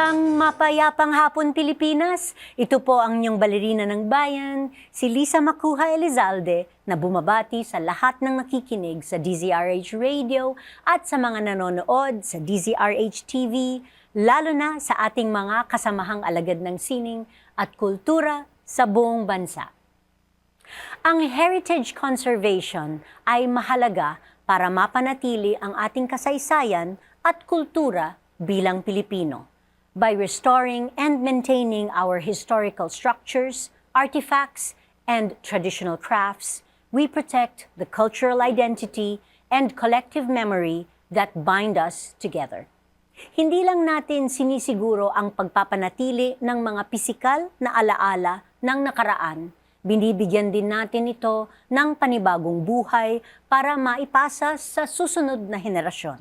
Isang mapayapang hapon Pilipinas. Ito po ang inyong balerina ng bayan, si Lisa Macuja Elizalde, na bumabati sa lahat ng nakikinig sa DZRH Radio at sa mga nanonood sa DZRH TV, lalo na sa ating mga kasamahang alagad ng sining at kultura sa buong bansa. Ang heritage conservation ay mahalaga para mapanatili ang ating kasaysayan at kultura bilang Pilipino. By restoring and maintaining our historical structures, artifacts, and traditional crafts, we protect the cultural identity and collective memory that bind us together. Hindi lang natin sinisiguro ang pagpapanatili ng mga pisikal na alaala ng nakaraan, binibigyan din natin ito ng panibagong buhay para maipasa sa susunod na henerasyon.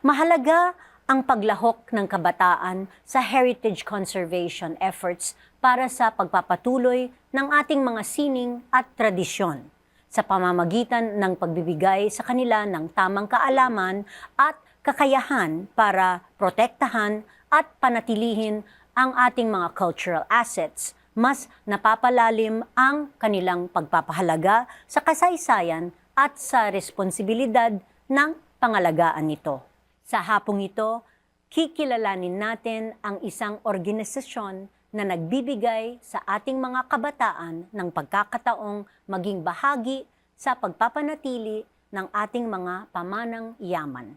Mahalaga ang paglahok ng kabataan sa heritage conservation efforts para sa pagpapatuloy ng ating mga sining at tradisyon sa pamamagitan ng pagbibigay sa kanila ng tamang kaalaman at kakayahan para protektahan at panatilihin ang ating mga cultural assets. Mas napapalalim ang kanilang pagpapahalaga sa kasaysayan at sa responsibilidad ng pangalagaan nito. Sa hapong ito, kikilalanin natin ang isang organisasyon na nagbibigay sa ating mga kabataan ng pagkakataong maging bahagi sa pagpapanatili ng ating mga pamanang yaman.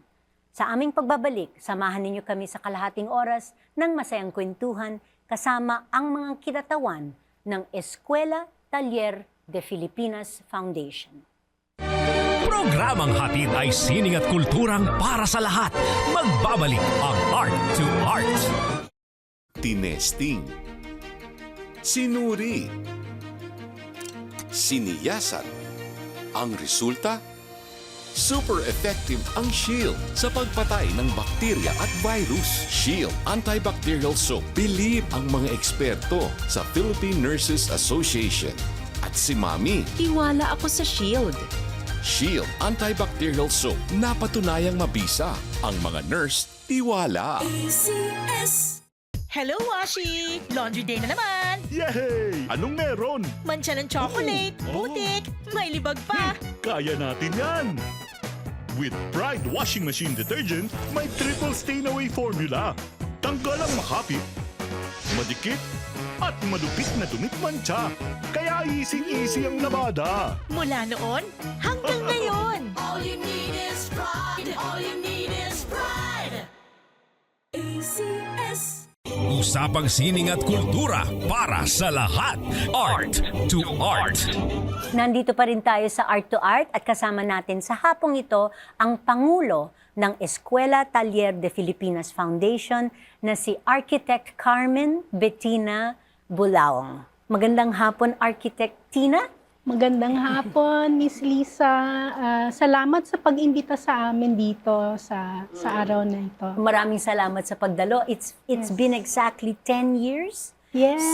Sa aming pagbabalik, samahan ninyo kami sa kalahating oras ng masayang kwentuhan kasama ang mga kinatawan ng Eskwela Taller de Filipinas Foundation. Programang hatid ay sining at kulturang para sa lahat. Magbabalik ang Art to Art. Tinesting, sinuri, siniyasan. Ang resulta? Super effective ang Shield sa pagpatay ng bakterya at virus. Shield Antibacterial Soap. Believe ang mga eksperto sa Philippine Nurses Association. At si Mami. Tiwala ako sa Shield. Shield Antibacterial Soap. Napatunayang mabisa. Ang mga nurse, tiwala. Hello, Washi! Laundry day na naman! Yay! Anong meron? Mancha ng chocolate, putik, may libag pa. Kaya natin yan! With Pride Washing Machine Detergent, may triple stain-away formula. Tanggal ang makapit, madikit, at malupit na dumit mancha. Kaya easy-easy ang labada. Mula noon hanggang ngayon. All you need is pride. All you need is pride. ACS. Usapang sining at kultura para sa lahat. Art to Art. Nandito pa rin tayo sa Art to Art at kasama natin sa hapong ito ang Pangulo ng Eskwela Taller de Filipinas Foundation na si Architect Carmen Bettina Bulaong. Magandang hapon, Architect Tina. Magandang hapon, Miss Lisa. Salamat sa pag-imbita sa amin dito sa araw na ito. Maraming salamat sa pagdalo. It's been exactly 10 years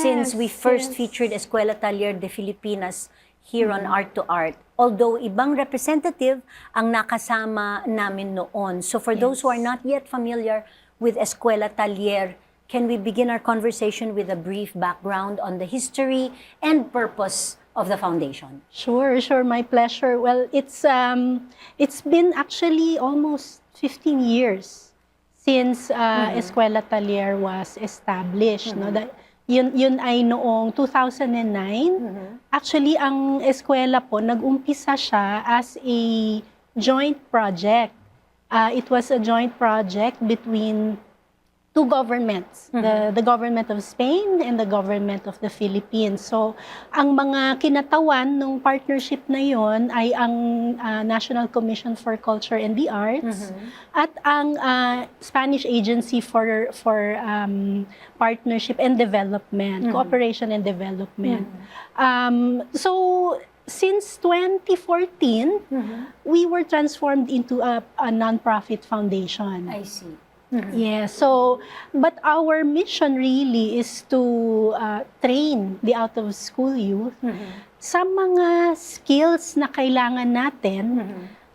since we first featured Eskwela Taller de Filipinas here on Art to Art. Although ibang representative ang nakasama namin noon. So for those who are not yet familiar with Eskwela Taller, can we begin our conversation with a brief background on the history and purpose of the foundation? Sure, my pleasure. Well, it's been actually almost 15 years since Eskwela Taller was established. No? Yun ay noong 2009. Actually, ang eskwela po, nag-umpisa siya as a joint project. It was a joint project between two governments, the government of Spain and the government of the Philippines. So, ang mga kinatawan ng partnership na yon ay ang National Commission for Culture and the Arts at ang Spanish Agency for Partnership and Development, Cooperation and Development. So, since 2014, we were transformed into a non-profit foundation. I see. Yeah, so, but our mission really is to train the out-of-school youth sa mga skills na kailangan natin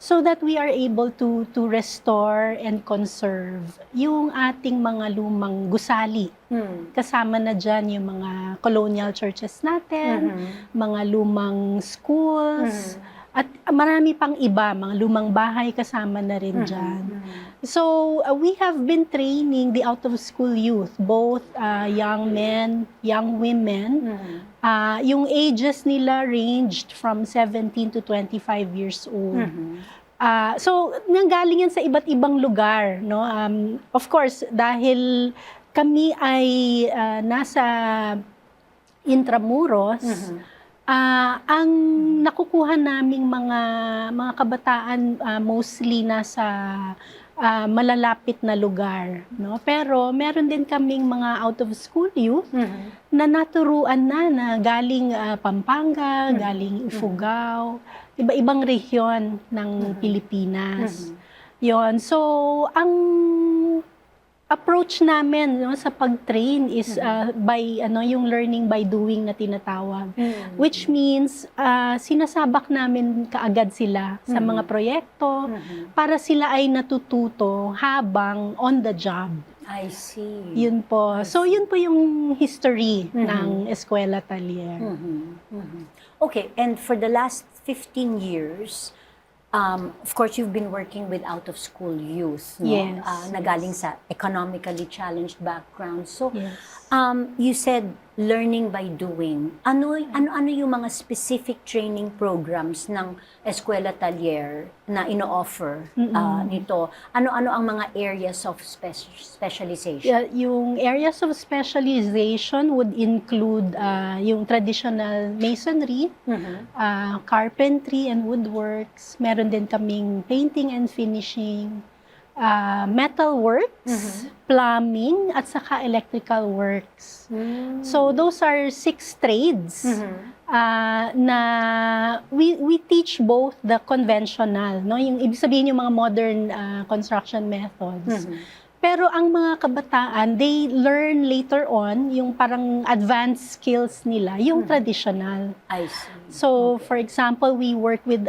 so that we are able to restore and conserve yung ating mga lumang gusali. Kasama na dyan yung mga colonial churches natin, mga lumang schools, at marami pang iba, mga lumang bahay kasama na rin dyan. So, we have been training the out-of-school youth, both young men, young women. Yung ages nila ranged from 17 to 25 years old. So, nanggaling yan sa iba't ibang lugar. No? Of course, dahil kami ay nasa Intramuros, ang nakukuha naming mga kabataan mostly nasa malalapit na lugar, no? Pero meron din kaming mga out of school youth na naturuan na galing Pampanga, galing Ifugao, iba-ibang rehiyon ng Pilipinas. Yon. So, ang approach namin, no, sa pag-train is by yung learning by doing na tinatawag, which means sinasabak namin kaagad sila sa mga proyekto para sila ay natututo habang on the job. I see. Yun po. So yun po yung history ng Eskwela Talier. Okay, and for the last 15 years, of course, you've been working with out-of-school youth, no? Yes, Na galing sa economically challenged background. So, Yes. You said learning by doing. Ano yung mga specific training programs ng Eskwela Talier na ino-offer nito? Ano ang mga areas of specialization? Yeah, yung areas of specialization would include yung traditional masonry, carpentry and woodworks. Meron din kaming painting and finishing, metal works, plumbing, at saka electrical works. So those are 6 trades na we teach both the conventional, no, yung ibig sabihin yung mga modern construction methods. Pero ang mga kabataan, they learn later on yung parang advanced skills nila, yung traditional. I see. So, for example, we work with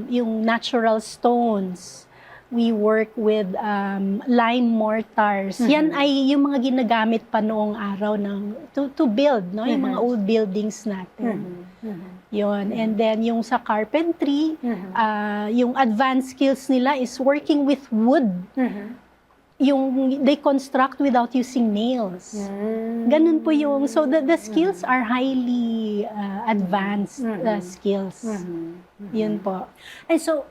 yung natural stones. We work with lime mortars. Yan ay yung mga ginagamit pa noong araw to build, no, yung mga old buildings natin. Yon. And then yung sa carpentry, yung advanced skills nila is working with wood. Yung they construct without using nails. Ganun po yung, so the skills are highly advanced skills. Yun po. And so,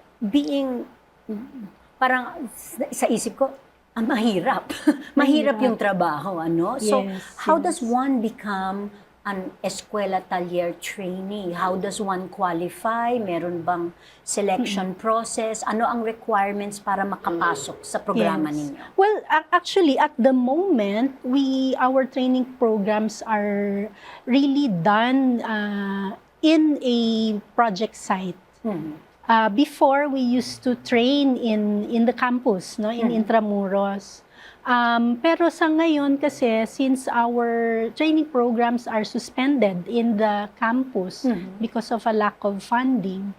parang sa isip ko, mahirap. Mahirap yung trabaho, ano? So, Yes, how does yes. one become an Eskwela Talier trainee? How does one qualify? Meron bang selection process? Ano ang requirements para makapasok sa programa Yes. ninyo? Well, actually, at the moment, our training programs are really done in a project site. Before, we used to train in the campus, no, in Intramuros. Pero sa ngayon kasi, since our training programs are suspended in the campus because of a lack of funding,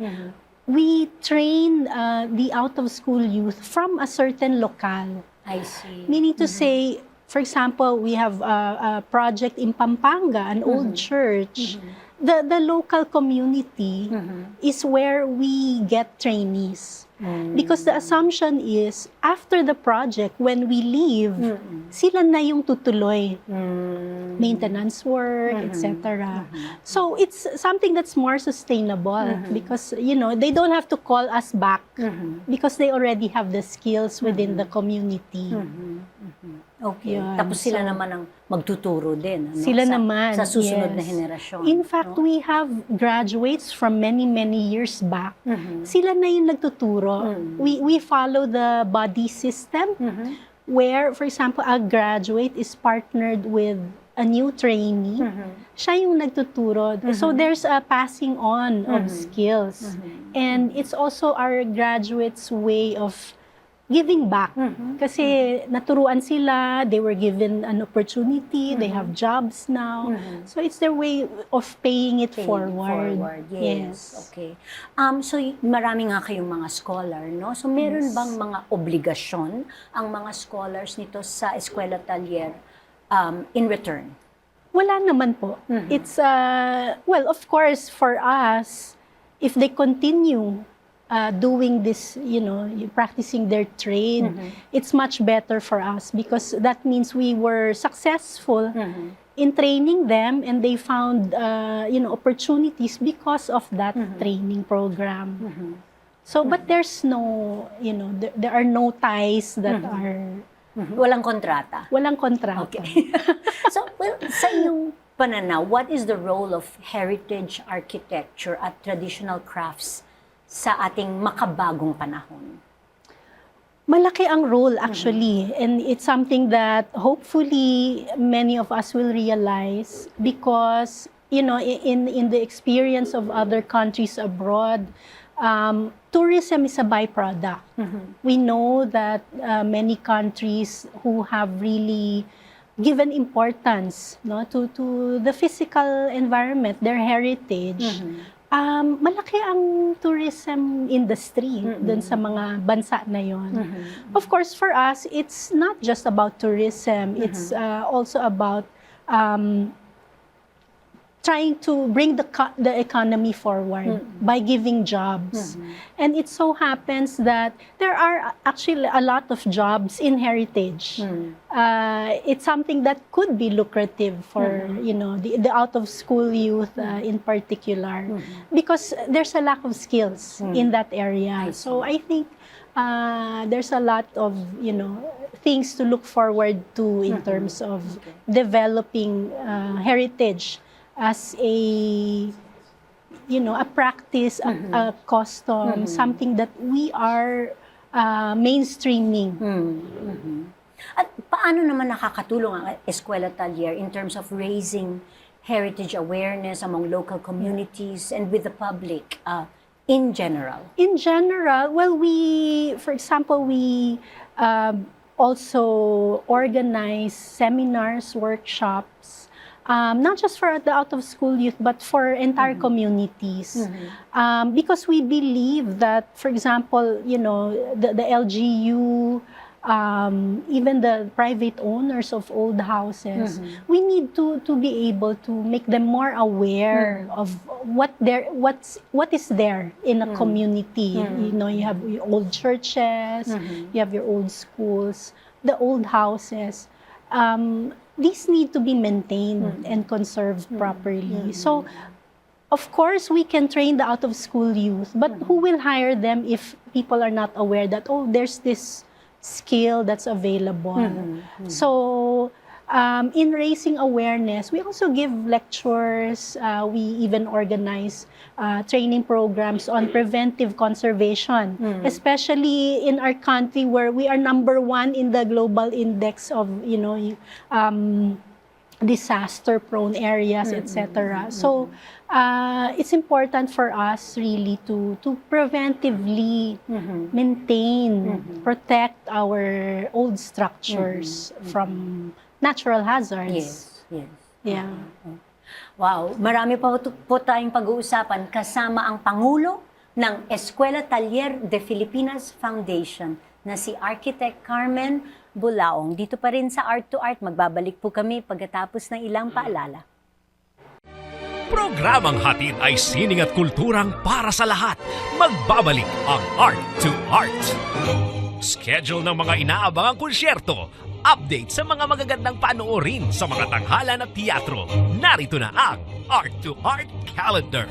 we train the out-of-school youth from a certain locale. I see. Meaning to say, for example, we have a project in Pampanga, an old church. The local community is where we get trainees. Because the assumption is, after the project, when we leave, sila na yung tutuloy. Maintenance work, etc. So it's something that's more sustainable because, they don't have to call us back because they already have the skills within the community. Okay. Yun. Tapos sila So, naman ang magtuturo din. Ano? Sila naman, Sa susunod yes. na henerasyon. In fact, no? we have graduates from many years back. Sila na yung nagtuturo. We follow the buddy system where, for example, a graduate is partnered with a new trainee. Siya yung nagtuturo. So there's a passing on of skills. And it's also our graduates' way of giving back. Kasi naturuan sila, they were given an opportunity, they have jobs now. So it's their way of paying it forward. Yes. Okay. So marami nga kayong mga scholar, no? So meron bang mga obligasyon ang mga scholars nito sa Eskwela Talyer in return? Wala naman po. It's, well, of course, for us, if they continue doing this, practicing their trade, it's much better for us because that means we were successful in training them and they found, opportunities because of that training program. So, but there's no, there are no ties that are... Walang kontrata? Walang kontrata. Okay. So, well, sa inyong pananaw, what is the role of heritage architecture at traditional crafts sa ating makabagong panahon? Malaki ang role actually, and it's something that hopefully many of us will realize because, in the experience of other countries abroad, tourism is a byproduct. We know that many countries who have really given importance to the physical environment, their heritage, malaki ang tourism industry dun sa mga bansa na yon. Of course, for us, it's not just about tourism. It's also about trying to bring the economy forward by giving jobs. And it so happens that there are actually a lot of jobs in heritage. It's something that could be lucrative for the out-of-school youth in particular because there's a lack of skills in that area. So I think there's a lot of things to look forward to in terms of developing heritage as a practice, a custom, something that we are mainstreaming. At paano naman nakakatulong ang Eskwela Talyer in terms of raising heritage awareness among local communities and with the public in general? In general, well, for example, we also organize seminars, workshops, not just for the out-of-school youth, but for entire communities. Because we believe that, for example, the LGU, even the private owners of old houses, we need to be able to make them more aware of what is there in a community. You have your old churches, you have your old schools, the old houses. These need to be maintained and conserved properly. So, of course, we can train the out-of-school youth, but who will hire them if people are not aware that, there's this skill that's available? So, in raising awareness, we also give lectures. We even organize training programs on preventive conservation, especially in our country where we are #1 in the global index of, disaster-prone areas, etc. So, it's important for us really to preventively maintain, protect our old structures from natural hazards. Yes. Yeah. Wow, marami pa po tayong pag-uusapan kasama ang Pangulo ng Eskwela Talyer de Filipinas Foundation na si Architect Carmen Bulaong. Dito pa rin sa Art to Art, magbabalik po kami pagkatapos ng ilang paalala. Programang hatid ay sining at kulturang para sa lahat. Magbabalik ang Art to Art. Schedule ng mga inaabangang konsyerto. Update sa mga magagandang panoorin sa mga tanghalan at teatro. Narito na ang Art to Art Calendar.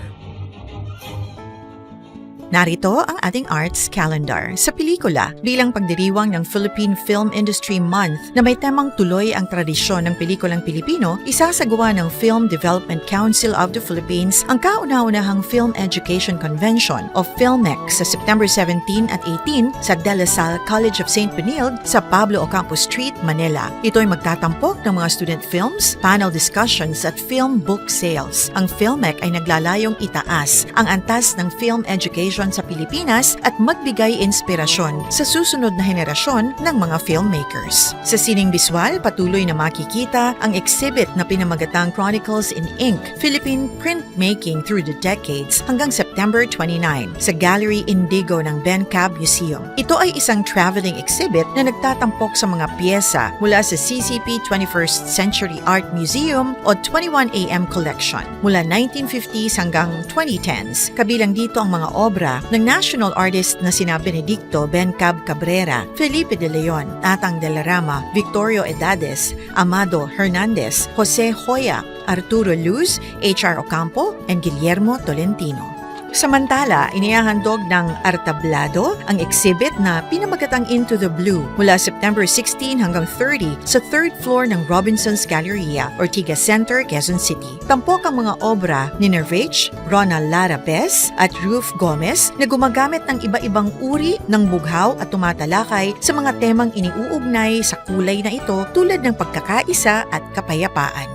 Narito ang ating arts calendar sa pelikula bilang pagdiriwang ng Philippine Film Industry Month na may temang tuloy ang tradisyon ng pelikulang Pilipino. Isasagawa ng Film Development Council of the Philippines ang kauna-unahang Film Education Convention o PhilMEC sa September 17 at 18 sa De La Salle College of St. Benilde sa Pablo Ocampo Street, Manila. Ito ay magtatampok ng mga student films, panel discussions at film book sales. Ang PhilMEC ay naglalayong itaas ang antas ng film education tradisyon sa Pilipinas at magbigay inspirasyon sa susunod na henerasyon ng mga filmmakers. Sa sining biswal, patuloy na makikita ang exhibit na pinamagatang Chronicles in Ink, Philippine Printmaking Through the Decades hanggang September 29 sa Gallery Indigo ng BenCab Museum. Ito ay isang traveling exhibit na nagtatampok sa mga piyesa mula sa CCP 21st Century Art Museum o 21AM Collection mula 1950s hanggang 2010s. Kabilang dito ang mga obra ng national artist na sina Benedicto BenCab Cabrera, Felipe de Leon, Tatang de la Rama, Victorio Edades, Amado Hernandez, Jose Joya, Arturo Luz, H.R. Ocampo, and Guillermo Tolentino. Samantala, inihahandog ng Artablado ang exhibit na pinamagatang Into the Blue mula September 16 hanggang 30 sa 3rd floor ng Robinson's Galleria, Ortigas Center, Quezon City. Tampok ang mga obra ni Nervage, Ronald Lara Bes at Ruth Gomez na gumagamit ng iba-ibang uri ng bughaw at tumatalakay sa mga temang iniuugnay sa kulay na ito tulad ng pagkakaisa at kapayapaan.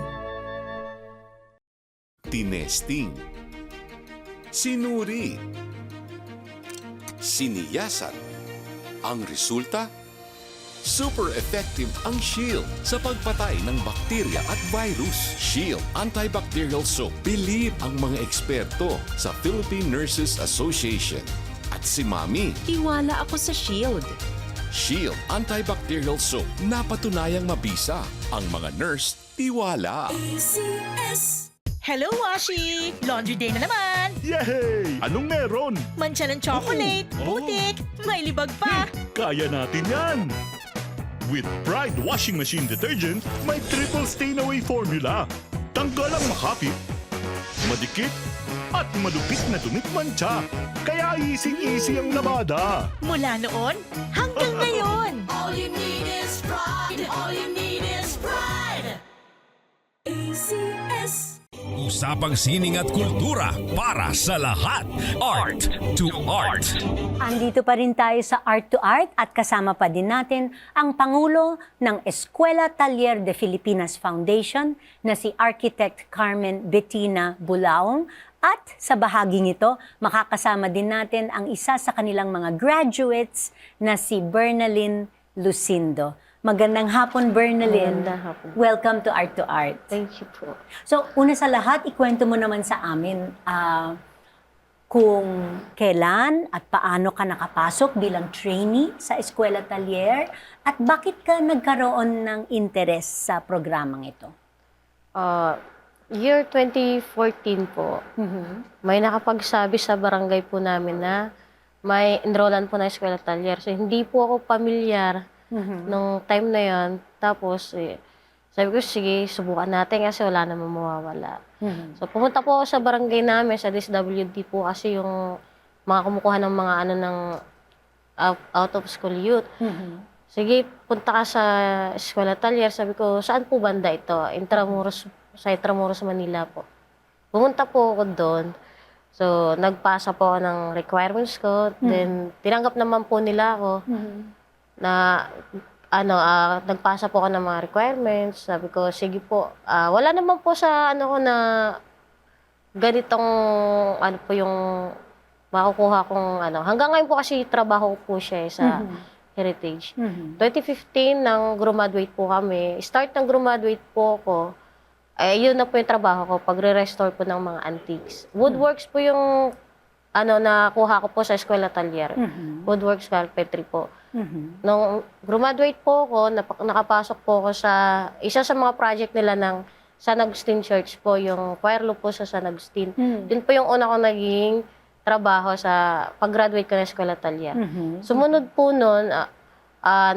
Tinesting, sinuri, siniyasan. Ang resulta? Super effective ang Shield sa pagpatay ng bakterya at virus. Shield Antibacterial Soap. Believe ang mga eksperto sa Philippine Nurses Association. At si Mami, Tiwala ako sa Shield. Shield Antibacterial Soap. Napatunayang mabisa. Ang mga nurse, tiwala. Hello, Washi! Laundry day na naman! Yay! Anong meron? Mancha ng chocolate, putik, may libag pa. Kaya natin yan! With Pride Washing Machine Detergent, may triple stain-away formula. Tanggal ang makapit, madikit, at malupit na dumit-mancha. Kaya easy-easy ang labada. Mula noon hanggang ngayon. All you need is pride. All you need is pride. ACS. Usapang sining at kultura para sa lahat. Art to Art. Andito pa rin tayo sa Art to Art at kasama pa din natin ang Pangulo ng Escuela Taller de Filipinas Foundation na si Architect Carmen Bettina Bulaong. At sa bahaging ito, makakasama din natin ang isa sa kanilang mga graduates na si Bernalyn Lucindo. Magandang hapon, Bernalyn. Magandang hapon. Welcome to Art to Art. Thank you po. So, una sa lahat, ikwento mo naman sa amin kung kailan at paano ka nakapasok bilang trainee sa Escuela Taller at bakit ka nagkaroon ng interes sa programang ito? Year 2014 po, may nakapagsabi sa barangay po namin na may enrollan po na Escuela Taller. So, hindi po ako pamilyar nung time na yon. Tapos, sabi ko, sige, subukan natin kasi wala namang mawawala. So, pumunta po ako sa barangay namin, sa DSWD po kasi yung mga kumukuha ng mga ano ng out of school youth. Sige, punta ka sa Escuela Taller. Sabi ko, saan po banda ito? Sa Intramuros, Manila po. Pumunta po ako doon. So, nagpasa po ako ng requirements ko. Then, tinanggap naman po nila ako na nagpasa po ako ng mga requirements. Sabi ko, sige po. Wala naman po sa ano ko na ganitong ano po yung makukuha kong ano. Hanggang ngayon po kasi trabaho po siya sa Heritage. 2015 nang graduate po kami. Start ng graduate po ako. Yun na po yung trabaho ko, pagre-restore po ng mga antiques. Woodworks po yung nakuha ko po sa Escuela Taller. Woodworks carpentry po. Nung graduate po ako, nakapasok po ako sa isa sa mga project nila ng San Agustin Church po, yung choir po sa San Agustin. Yun po yung una ko naging trabaho sa pag-graduate ko ng Escuela Taller. Sumunod po nun,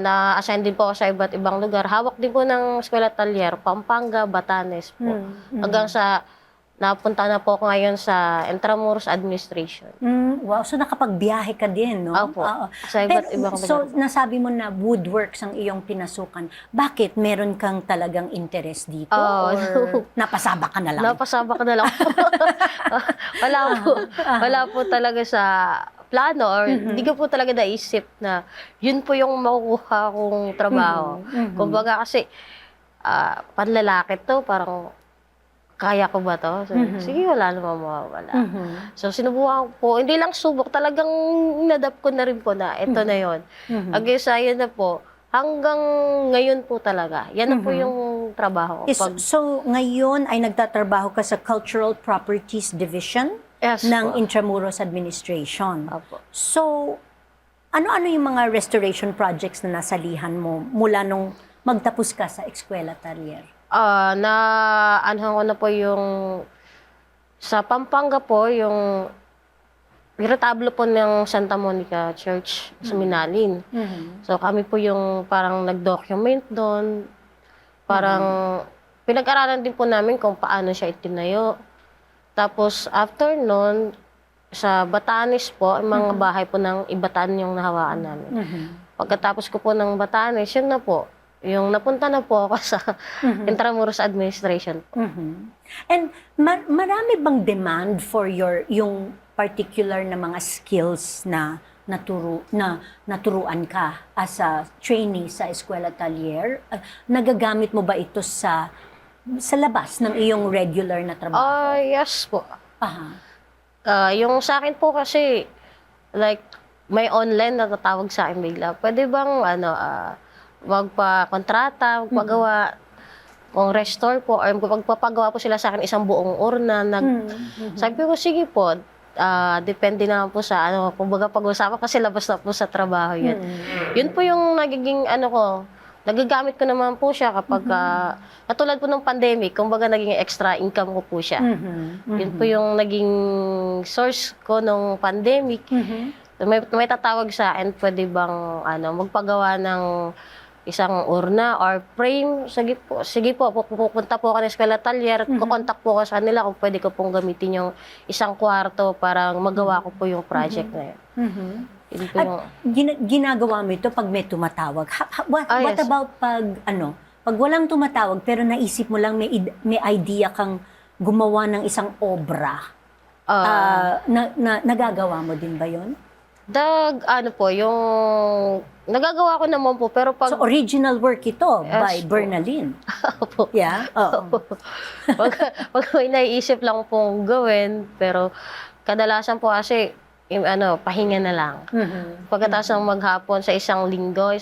na-assign din po ako sa iba't ibang lugar. Hawak din po ng Escuela Taller, Pampanga, Batanes po. Hanggang sa napunta na po ako ngayon sa Intramuros Administration. Wow, so nakapagbiyahe ka din, no? Opo. Oo. Sa iba't ibang So, lugar. nasabi mo na woodworks ang iyong pinasukan. Bakit? Meron kang talagang interest dito? Oh, Or napasaba ka na lang? Napasama ka na lang. Wala po talaga sa plano or hindi ko po talaga naisip na yun po yung makukuha kong trabaho. Kumbaga kasi panlalaki to, parang kaya ko ba to? So, sige, wala namang mawawala. So, sinubukan ko po. Hindi lang subok, talagang inadapt ko na rin po na ito na yon. Hanggang sa yun na po, hanggang ngayon po talaga. Yan na po yung trabaho ko. So, ngayon ay nagtatrabaho ka sa Cultural Properties Division Yes ng po. Intramuros Administration. Opo. So, ano-ano yung mga restoration projects na nasalihan mo mula nung magtapos ka sa Eskwela Talier? Ano ko na po yung sa Pampanga po, yung retablo po ng Santa Monica Church sa Minalin. So kami po yung parang nag-document doon. Parang pinag-aralan din po namin kung paano siya itinayo. Tapos after noon, sa Batanes po, ang mga bahay po ng Ibatan yung nahawakan namin. Pagkatapos ko po ng Batanes, yun na po. Yung napunta na po ako sa Intramuros Administration po. And marami bang demand for yung particular na mga skills na naturuan ka as a trainee sa Eskwela Talier? Nagagamit mo ba ito sa labas ng iyong regular na trabaho? Yes po. Aha. Yung sa akin po kasi, like, may online na tatawag sa akin bigla. Pwede bang, magpa-kontrata, magpagawa, kung restore po, or magpapagawa po sila sa akin isang buong urna. Sabi ko, sige po, depende na lang po sa, kumbaga pag-usapan kasi labas na po sa trabaho yun. Yun po yung nagiging, nagagamit ko naman po siya kapag, katulad po ng pandemic, kumbaga naging extra income ko po siya. Yun po yung naging source ko nung pandemic. May tatawag sa akin, pwede bang, magpagawa ng isang urna or frame. Sige po, pupunta po ako ng Eskwela Talier, kukontak po ako sa kanila kung pwede ko pong gamitin yung isang kwarto para magawa ko po yung project na yun. Yun po yung... At ginagawa mo ito pag may tumatawag. What yes. about pag walang tumatawag pero naisip mo lang may idea kang gumawa ng isang obra? Nagagawa mo din ba yun? yung nagagawa ko naman po, pero pag... So, original work ito by Yes po. Bernalyn. Opo. Yeah? Oo. Pag may naiisip lang pong gawin, pero kadalasan po kasi, pahinga na lang. Pagkatapos ng maghapon sa isang linggo,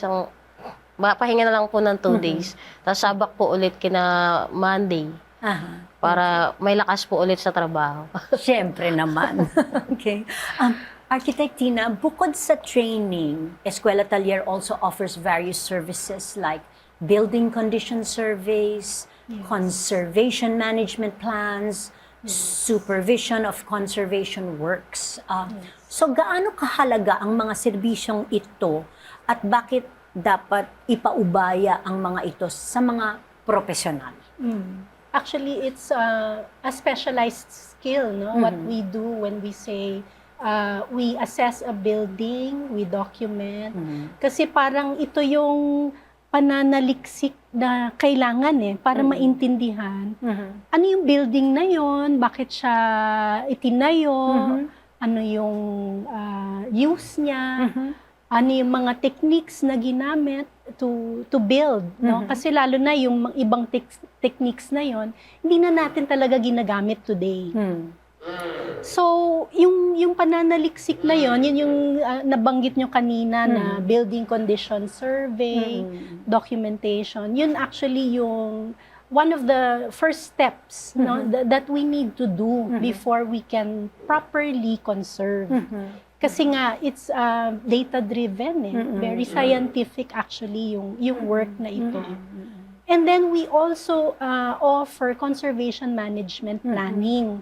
pahinga na lang po ng 2 days. Tapos sabak po ulit kina Monday. Aha. Para may lakas po ulit sa trabaho. Siyempre naman. Okay. Architect Tina, bukod sa training, Eskwela Talier also offers various services like building condition surveys, conservation management plans, supervision of conservation works. So gaano kahalaga ang mga serbisyong ito at bakit dapat ipaubaya ang mga ito sa mga profesional? Actually, it's a specialized skill, no? What we do when we say we assess a building, we document. Kasi parang ito yung pananaliksik na kailangan para maintindihan. Ano yung building na yon, bakit siya itinayo, ano yung use niya, ano yung mga techniques na ginamit to build, no? Kasi lalo na yung ibang techniques na yon, hindi na natin talaga ginagamit today. So, yung pananaliksik na yon, yun yung nabanggit nyo kanina na building condition survey, documentation. Yun actually yung one of the first steps no, that we need to do before we can properly conserve. Kasi nga, it's data-driven, very scientific actually yung work na ito. And then we also offer conservation management planning.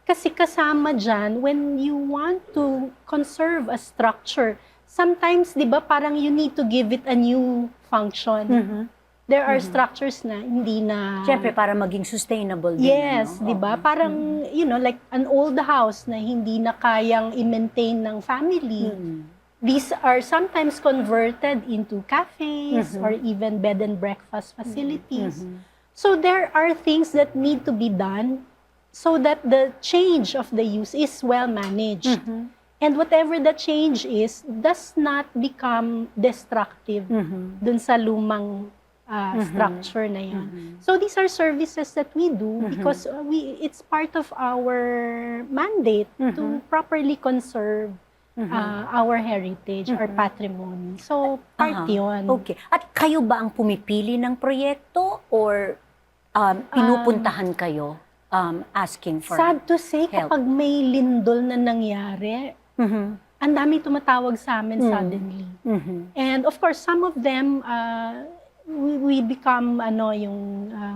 Kasi kasama dyan, when you want to conserve a structure, sometimes, di ba, parang you need to give it a new function. There are structures na hindi na... Siyempre, para maging sustainable din. Yes, di ba? Parang, like an old house na hindi na kayang i-maintain ng family. These are sometimes converted into cafes or even bed and breakfast facilities. So there are things that need to be done so that the change of the use is well managed. And whatever the change is, does not become destructive dun sa lumang structure na yun. So these are services that we do because it's part of our mandate to properly conserve our heritage, our patrimony. So part yun. Okay. At kayo ba ang pumipili ng proyekto or pinupuntahan kayo asking for Sad to say, help? kapag may lindol na nangyari, ang dami tumatawag sa amin suddenly. And of course, some of them, we become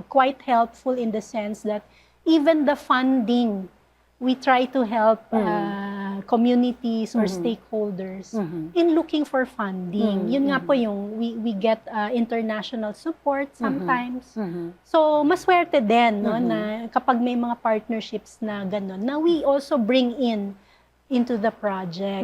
quite helpful in the sense that even the funding, we try to help communities or stakeholders in looking for funding. Yun nga po yung we get international support sometimes. So maswerte din no na kapag may mga partnerships na ganun na we also bring into the project.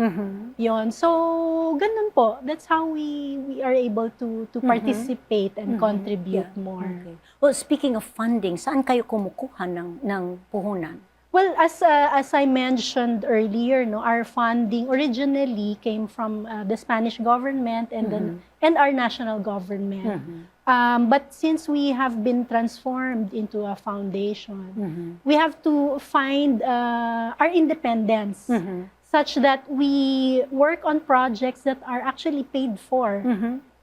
Yon. So ganun po. That's how we are able to participate and contribute more. Okay. Well, speaking of funding, saan kayo kumukuha ng puhunan? Well, as I mentioned earlier, no, our funding originally came from the Spanish government and our national government. But since we have been transformed into a foundation, we have to find our independence such that we work on projects that are actually paid for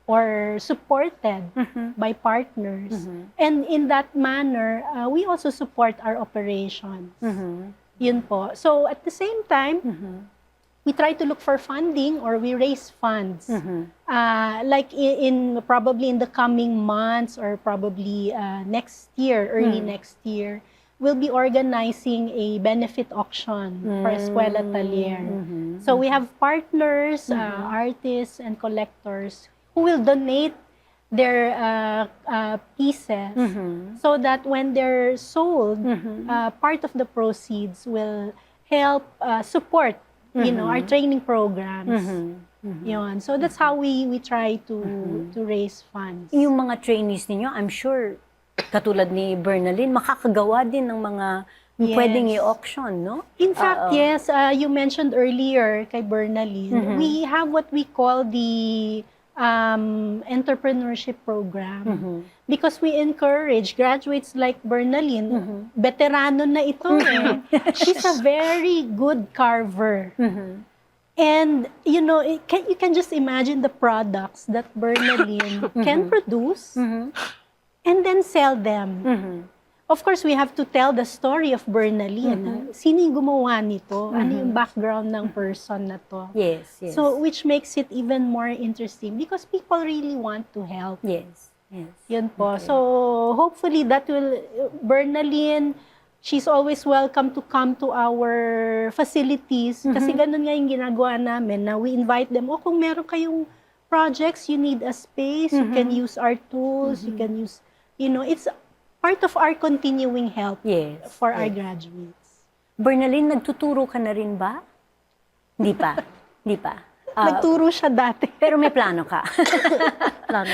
or supported by partners. And in that manner, we also support our operations. Yun po. So at the same time, we try to look for funding or we raise funds. Like probably in the coming months or probably next year, early next year, we'll be organizing a benefit auction for Escuela Taller. So we have partners, artists, and collectors who will donate their pieces so that when they're sold, part of the proceeds will help support our training programs. Yun. So that's how we try to raise funds. Yung mga trainees ninyo, I'm sure, katulad ni Bernalyn, makakagawa din ng mga pwedeng i-auction, no? In fact, yes, you mentioned earlier kay Bernalyn, we have what we call the entrepreneurship program because we encourage graduates like Bernalyn, veterano na ito eh. She's a very good carver. And you can just imagine the products that Bernalyn can produce and then sell them. Of course, we have to tell the story of Bernalyn. Sino yung gumawa nito? Ano yung background ng person na to? Yes, yes. So, which makes it even more interesting because people really want to help. Yes, yes. Yun po. So, hopefully that will, Bernalyn, she's always welcome to come to our facilities kasi ganun nga yung ginagawa namin na we invite them, kung meron kayong projects, you need a space, you can use our tools, you can use, it's part of our continuing help for our graduates. Bernalyn, nagtuturo ka na rin ba? Hindi pa. Hindi pa. Nagturo siya dati. Pero may plano ka. Plano.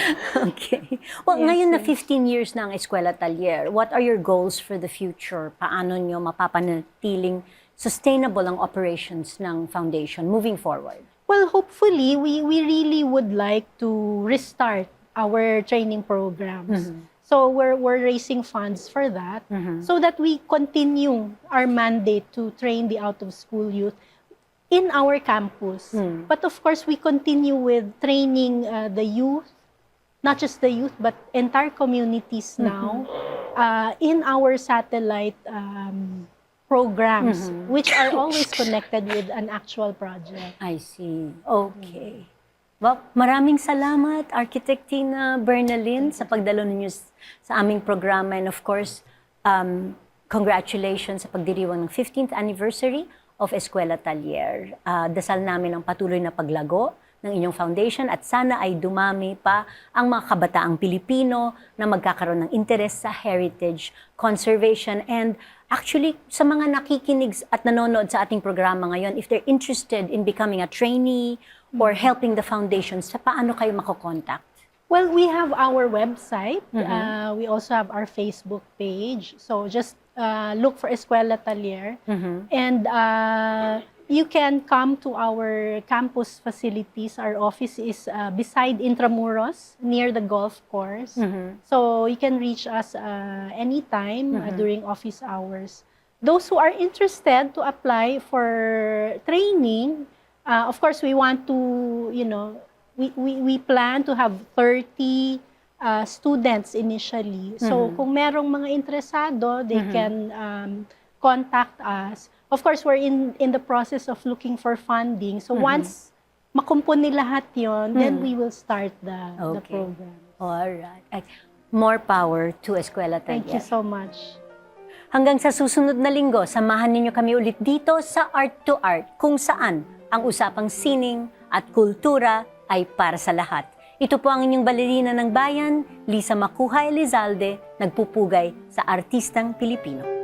Okay. Well, ngayon na 15 years na ang Escuela Taller, what are your goals for the future? Paano nyo mapapanatiling sustainable ang operations ng foundation moving forward? Well, hopefully, we really would like to restart our training programs. So we're raising funds for that so that we continue our mandate to train the out-of-school youth in our campus. But of course, we continue with training the youth, not just the youth, but entire communities now in our satellite programs, which are always connected with an actual project. I see. Okay. Well, maraming salamat, Arkitektina Bernalyn, sa pagdalo ninyo sa aming programa. And of course, congratulations sa pagdiriwang ng 15th anniversary of Escuela Taller. Dasal namin ang patuloy na paglago ng inyong foundation at sana ay dumami pa ang mga kabataang Pilipino na magkakaroon ng interes sa heritage conservation. And actually, sa mga nakikinig at nanonood sa ating programa ngayon, if they're interested in becoming a trainee or helping the foundation, sa paano kayo makokontakt? Well, we have our website. We also have our Facebook page. So just look for Eskwela Taller. And you can come to our campus facilities. Our office is beside Intramuros, near the golf course. So you can reach us anytime during office hours. Those who are interested to apply for training, of course, we want to, we plan to have 30 students initially. So kung merong mga interesado, they can contact us. Of course, we're in the process of looking for funding. So once makumpuni lahat yon, then we will start the program. Alright. Ay, more power to Eskwela Taller. Thank you so much. Hanggang sa susunod na linggo, samahan ninyo kami ulit dito sa Art to Art, kung saan ang usapang sining at kultura ay para sa lahat. Ito po ang inyong balerina ng bayan, Lisa Macuja Elizalde, nagpupugay sa artistang Pilipino.